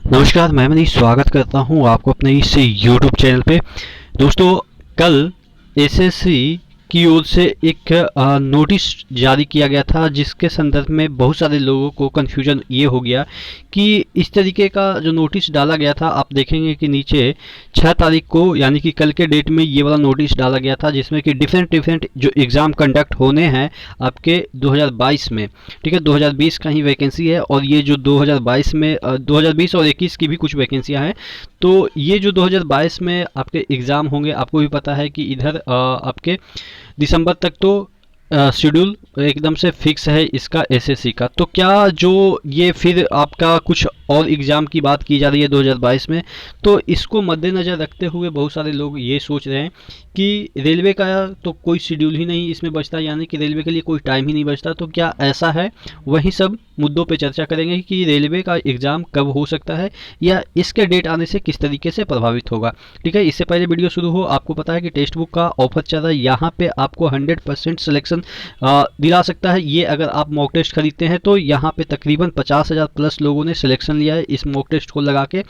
नमस्कार, मैं मनीष स्वागत करता हूं आपको अपने इस यूट्यूब चैनल पे। दोस्तों, कल एसएससी की ओर से एक नोटिस जारी किया गया था, जिसके संदर्भ में बहुत सारे लोगों को कन्फ्यूजन ये हो गया कि इस तरीके का जो नोटिस डाला गया था, आप देखेंगे कि नीचे 6 तारीख को यानी कि कल के डेट में ये वाला नोटिस डाला गया था, जिसमें कि डिफरेंट जो एग्ज़ाम कंडक्ट होने हैं आपके 2022 में। ठीक है, 2020 का ही वैकेंसी है और ये जो 2022 में 2020 और 21 की भी कुछ वैकेंसियां हैं। तो ये जो 2022 में आपके एग्ज़ाम होंगे, आपको भी पता है कि इधर आपके दिसंबर तक तो शेड्यूल एकदम से फिक्स है इसका एसएससी का। तो क्या जो ये फिर आपका कुछ और एग्ज़ाम की बात की जा रही है 2022 में, तो इसको मद्देनज़र रखते हुए बहुत सारे लोग ये सोच रहे हैं कि रेलवे का तो कोई शेड्यूल ही नहीं इसमें बचता, यानी कि रेलवे के लिए कोई टाइम ही नहीं बचता। तो क्या ऐसा है? वहीं सब मुद्दों पे चर्चा करेंगे कि रेलवे का एग्ज़ाम कब हो सकता है या इसके डेट आने से किस तरीके से प्रभावित होगा। ठीक है, इससे पहले वीडियो शुरू हो, आपको पता है कि टेक्स्ट बुक का ऑफर चल रहा है। यहाँ पे आपको 100% सिलेक्शन दिला सकता है। ये अगर आप मॉक टेस्ट खरीदते हैं तो यहाँ पे तकरीबन 50,000 प्लस लोगों ने सिलेक्शन लिया है इस मॉक टेस्ट को लगा के।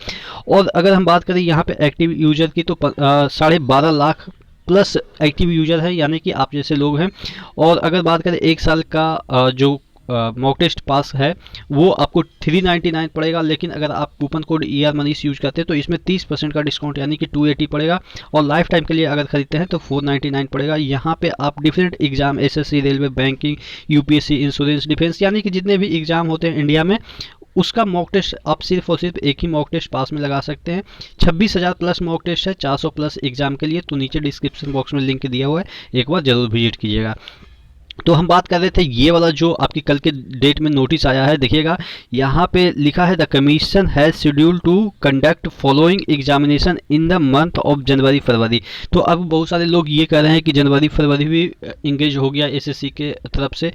और अगर हम बात करें यहाँ पे एक्टिव यूजर की, तो 12.5 लाख प्लस एक्टिव यूजर है, यानी कि आप जैसे लोग हैं। और अगर बात करें 1 साल का जो मॉक टेस्ट पास है वो आपको 399 पड़ेगा, लेकिन अगर आप coupon code ER Manish use करते हैं तो इसमें 30% का डिस्काउंट यानी कि 280 पड़ेगा। और लाइफ टाइम के लिए अगर खरीदते हैं तो 499 पड़ेगा। यहाँ पे आप different exam SSC, railway, banking, UPSC, insurance, defence, यानी कि जितने भी एग्जाम होते हैं इंडिया में, उसका मॉक टेस्ट आप सिर्फ और सिर्फ एक ही मॉक टेस्ट पास में लगा सकते हैं। 26,000 प्लस मॉक टेस्ट है 400 प्लस एग्जाम के लिए। तो नीचे डिस्क्रिप्शन बॉक्स में लिंक दिया हुआ है, एक बार जरूर विजिट कीजिएगा। तो हम बात कर रहे थे ये वाला जो आपकी कल के डेट में नोटिस आया है, देखिएगा यहाँ पे लिखा है the commission has schedule to conduct following examination in the month of January February. तो अब बहुत सारे लोग ये कह रहे हैं कि जनवरी फरवरी भी इंगेज हो गया एसएससी के तरफ से,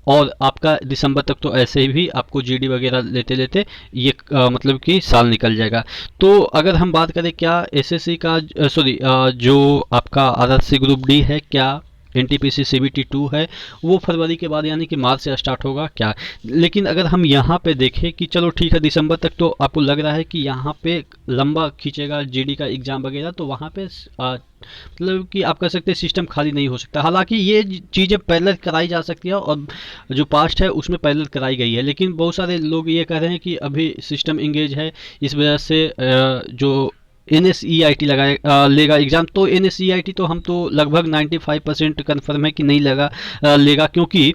और आपका दिसंबर तक तो ऐसे ही भी आपको जीडी वगैरह लेते लेते ये मतलब कि साल निकल जाएगा। तो अगर हम बात करें क्या एसएससी का जो आपका आरआरसी ग्रुप डी है, क्या NTPC CBT 2 है, वो फरवरी के बाद यानी कि मार्च से स्टार्ट होगा क्या। लेकिन अगर हम यहाँ पे देखें कि चलो ठीक है, दिसंबर तक तो आपको लग रहा है कि यहाँ पे लंबा खींचेगा जीडी का एग्ज़ाम वगैरह, तो वहाँ पे मतलब कि आप कह सकते हैं सिस्टम खाली नहीं हो सकता। हालांकि ये चीज़ें पैरेलल कराई जा सकती है और जो पास्ट है उसमें पैरेलल कराई गई है, लेकिन बहुत सारे लोग ये कह रहे हैं कि अभी सिस्टम इंगेज है, इस वजह से जो NSEIT लेगा एग्ज़ाम। तो NSEIT तो हम तो लगभग 95% कन्फर्म है कि नहीं लेगा, क्योंकि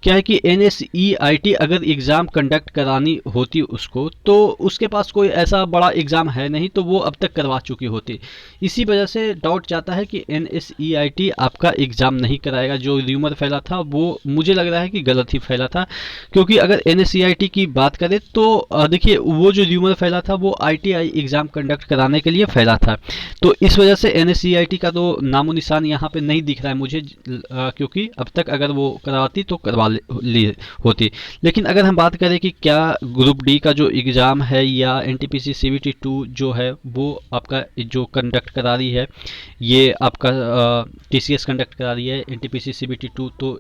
क्या है कि NSEIT अगर एग्ज़ाम कंडक्ट करानी होती उसको, तो उसके पास कोई ऐसा बड़ा एग्ज़ाम है नहीं, तो वो अब तक करवा चुकी होती। इसी वजह से डाउट जाता है कि NSEIT आपका एग्ज़ाम नहीं कराएगा। जो र्यूमर फैला था वो मुझे लग रहा है कि गलत ही फैला था, क्योंकि अगर NSEIT की बात करें तो देखिए वो जो र्यूमर फैला था वो ITI एग्ज़ाम कंडक्ट कराने के लिए फैला था। तो इस वजह से NSEIT का तो नामो निशान यहाँ पे नहीं दिख रहा है मुझे, क्योंकि अब तक अगर वो करवाती तो करवा ली होती। लेकिन अगर हम बात करें कि क्या ग्रुप डी का जो एग्ज़ाम है या NTPC CBT 2 जो है वो आपका जो कंडक्ट करा रही है, ये आपका TCS कंडक्ट करा रही है, NTPC CBT 2 तो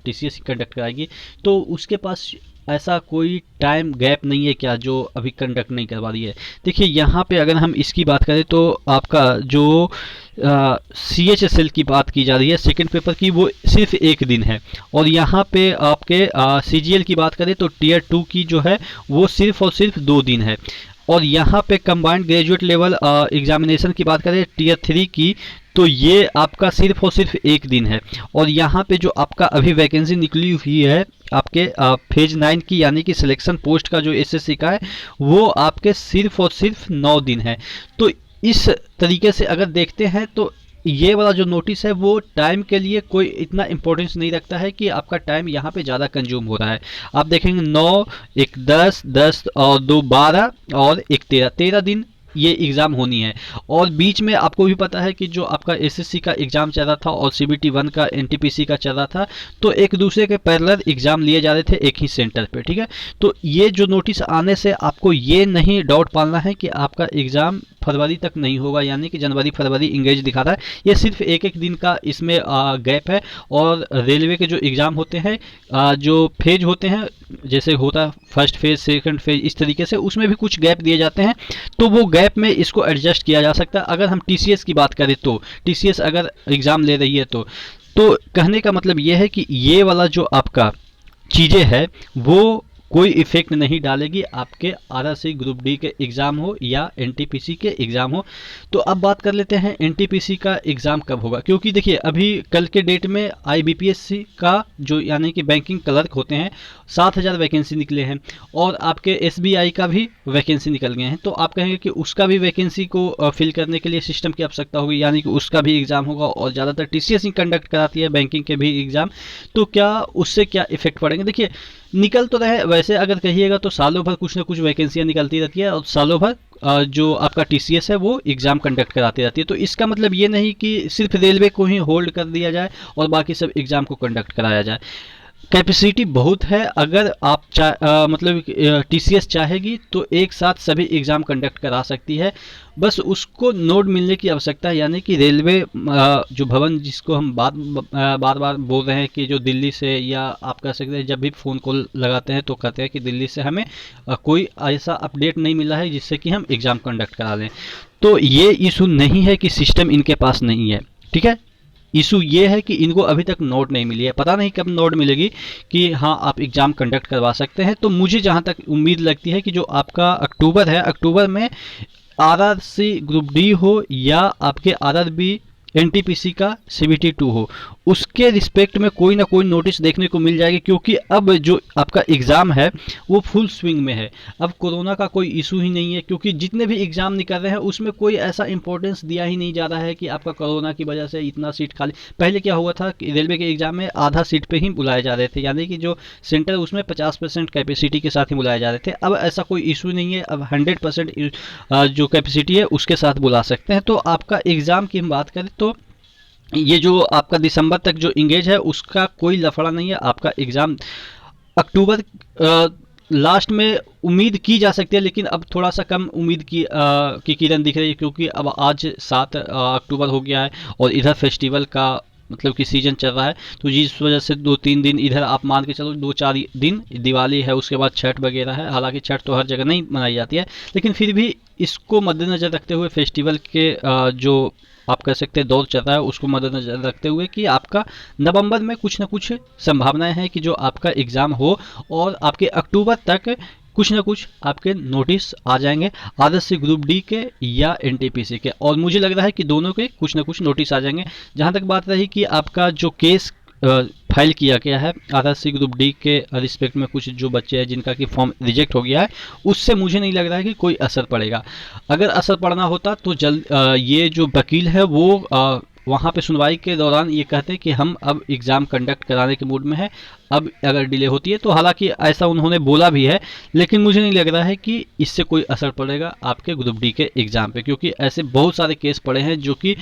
TCS कंडक्ट कराएगी, तो उसके पास ऐसा कोई टाइम गैप नहीं है क्या जो अभी कंडक्ट नहीं करवा रही है। देखिए यहाँ पे अगर हम इसकी बात करें तो आपका जो CHSL की बात की जा रही है सेकंड पेपर की, वो सिर्फ एक दिन है। और यहाँ पे आपके CGL की बात करें तो टीयर 2 की जो है वो सिर्फ और सिर्फ 2 दिन है। और यहाँ पे कंबाइंड ग्रेजुएट लेवल एग्जामिनेशन की बात करें टीयर 3 की, तो ये आपका सिर्फ और सिर्फ एक दिन है। और यहाँ पे जो आपका अभी वैकेंसी निकली हुई है आपके फेज 9 की, यानी कि सिलेक्शन पोस्ट का जो एसएससी का है, वो आपके सिर्फ और सिर्फ 9 दिन है। तो इस तरीके से अगर देखते हैं तो ये वाला जो नोटिस है वो टाइम के लिए कोई इतना इम्पोर्टेंस नहीं रखता है कि आपका टाइम यहाँ पे ज़्यादा कंज्यूम हो रहा है। आप देखेंगे 9, 1 10, 10 और 2 12 और 1 13 दिन ये एग्ज़ाम होनी है। और बीच में आपको भी पता है कि जो आपका एसएससी का एग्ज़ाम चल रहा था और CBT 1 का NTPC का चल रहा था, तो एक दूसरे के पैरेलल एग्ज़ाम लिए जा रहे थे एक ही सेंटर पे। ठीक है, तो ये जो नोटिस आने से आपको ये नहीं डाउट पालना है कि आपका एग्ज़ाम फरवरी तक नहीं होगा, यानी कि जनवरी फरवरी इंगेज दिखा रहा है। ये सिर्फ एक एक दिन का इसमें गैप है। और रेलवे के जो एग्ज़ाम होते हैं, जो फेज होते हैं, जैसे होता है फर्स्ट फेज सेकंड फेज, इस तरीके से उसमें भी कुछ गैप दिए जाते हैं। तो वो गैप में इसको एडजस्ट किया जा सकता है। अगर हम टीसीएस की बात करें तो टीसीएस अगर एग्ज़ाम ले रही है तो कहने का मतलब ये है कि ये वाला जो आपका चीज़ें है वो कोई इफेक्ट नहीं डालेगी आपके आरआरसी ग्रुप डी के एग्ज़ाम हो या एनटीपीसी के एग्ज़ाम हो। तो अब बात कर लेते हैं एनटीपीसी का एग्ज़ाम कब होगा, क्योंकि देखिए अभी कल के डेट में आईबीपीएस का जो यानी कि बैंकिंग क्लर्क होते हैं 7,000 वैकेंसी निकले हैं, और आपके एसबीआई का भी वैकेंसी निकल गए हैं। तो आप कहेंगे कि उसका भी वैकेंसी को फिल करने के लिए सिस्टम की आवश्यकता होगी, यानी कि उसका भी एग्ज़ाम होगा, और ज़्यादातर टीसीएस ही कंडक्ट कराती है बैंकिंग के भी एग्ज़ाम। तो क्या उससे क्या इफेक्ट पड़ेंगे? देखिए निकल तो रहे, वैसे अगर कहिएगा तो सालों भर कुछ ना कुछ वैकेंसियां निकलती रहती है, और सालों भर जो आपका टीसीएस है वो एग्ज़ाम कंडक्ट कराती रहती है। तो इसका मतलब ये नहीं कि सिर्फ रेलवे को ही होल्ड कर दिया जाए और बाकी सब एग्ज़ाम को कंडक्ट कराया जाए। कैपेसिटी बहुत है। अगर आप मतलब टीसीएस चाहेगी तो एक साथ सभी एग्ज़ाम कंडक्ट करा सकती है, बस उसको नोड मिलने की आवश्यकता है। यानी कि रेलवे जो भवन जिसको हम बार बार बोल रहे हैं कि जो दिल्ली से, या आप कह सकते हैं जब भी फ़ोन कॉल लगाते हैं तो कहते हैं कि दिल्ली से हमें कोई ऐसा अपडेट नहीं मिला है जिससे कि हम एग्ज़ाम कंडक्ट करा लें। तो ये इशू नहीं है कि सिस्टम इनके पास नहीं है, ठीक है। इशू ये है कि इनको अभी तक नोट नहीं मिली है। पता नहीं कब नोट मिलेगी कि हाँ आप एग्ज़ाम कंडक्ट करवा सकते हैं। तो मुझे जहाँ तक उम्मीद लगती है कि जो आपका अक्टूबर है, अक्टूबर में आरआरसी ग्रुप डी हो या आपके आरआरबी एनटीपीसी का सीबीटी 2 हो, उसके रिस्पेक्ट में कोई ना कोई नोटिस देखने को मिल जाएगी। क्योंकि अब जो आपका एग्ज़ाम है वो फुल स्विंग में है। अब कोरोना का कोई इशू ही नहीं है, क्योंकि जितने भी एग्ज़ाम निकल रहे हैं उसमें कोई ऐसा इंपॉर्टेंस दिया ही नहीं जा रहा है कि आपका कोरोना की वजह से इतना सीट खाली। पहले क्या हुआ था कि रेलवे के एग्ज़ाम में आधा सीट पे ही बुलाए जा रहे थे, यानी कि जो सेंटर उसमें 50% कैपेसिटी के साथ ही बुलाए जा रहे थे। अब ऐसा कोई इशू नहीं है, अब 100% जो कैपेसिटी है उसके साथ बुला सकते हैं। तो आपका एग्ज़ाम की हम बात करें तो ये जो आपका दिसंबर तक जो इंगेज है उसका कोई लफड़ा नहीं है। आपका एग्ज़ाम अक्टूबर लास्ट में उम्मीद की जा सकती है, लेकिन अब थोड़ा सा कम उम्मीद की किरण दिख रही है, क्योंकि अब आज 7 अक्टूबर हो गया है और इधर फेस्टिवल का मतलब कि सीज़न चल रहा है। तो जिस वजह से 2-3 दिन इधर आप मान के चलो, 2-4 दिन दिवाली है, उसके बाद छठ वगैरह है। हालांकि छठ तो हर जगह नहीं मनाई जाती है, लेकिन फिर भी इसको मद्देनज़र रखते हुए फेस्टिवल के जो आप कह सकते हैं दौर चल रहा है उसको मद्देनजर रखते हुए कि आपका नवंबर में कुछ ना कुछ संभावनाएं हैं कि जो आपका एग्ज़ाम हो, और आपके अक्टूबर तक कुछ ना कुछ आपके नोटिस आ जाएंगे आरआरसी ग्रुप डी के या एनटीपीसी के। और मुझे लग रहा है कि दोनों के कुछ ना कुछ नोटिस आ जाएंगे। जहाँ तक बात रही कि आपका जो केस फाइल किया गया है आरआरसी ग्रुप डी के रिस्पेक्ट में, कुछ जो बच्चे हैं जिनका कि फॉर्म रिजेक्ट हो गया है, उससे मुझे नहीं लग रहा है कि कोई असर पड़ेगा। अगर असर पड़ना होता तो ये जो वकील है वो वहाँ पे सुनवाई के दौरान ये कहते हैं कि हम अब एग्ज़ाम कंडक्ट कराने के मूड में है, अब अगर डिले होती है तो। हालांकि ऐसा उन्होंने बोला भी है, लेकिन मुझे नहीं लग रहा है कि इससे कोई असर पड़ेगा आपके ग्रुप डी के एग्ज़ाम पे, क्योंकि ऐसे बहुत सारे केस पड़े हैं जो कि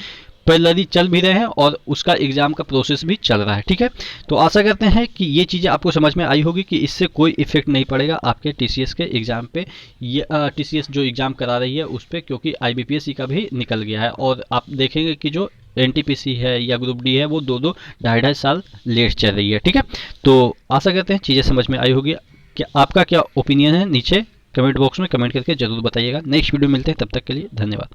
पैरेलली चल भी रहे हैं और उसका एग्ज़ाम का प्रोसेस भी चल रहा है, ठीक है। तो आशा करते हैं कि ये चीज़ें आपको समझ में आई होगी कि इससे कोई इफेक्ट नहीं पड़ेगा आपके टीसीएस के एग्ज़ाम पे, ये टीसीएस जो एग्ज़ाम करा रही है उस पर, क्योंकि आईबीपीएस का भी निकल गया है। और आप देखेंगे कि जो एनटीपीसी है या ग्रुप डी है वो 2-2 ढाई साल लेट चल रही है, ठीक है। तो आशा करते हैं चीज़ें समझ में आई होगी। क्या आपका क्या ओपिनियन है नीचे कमेंट बॉक्स में कमेंट करके ज़रूर बताइएगा। नेक्स्ट वीडियो मिलते हैं, तब तक के लिए धन्यवाद।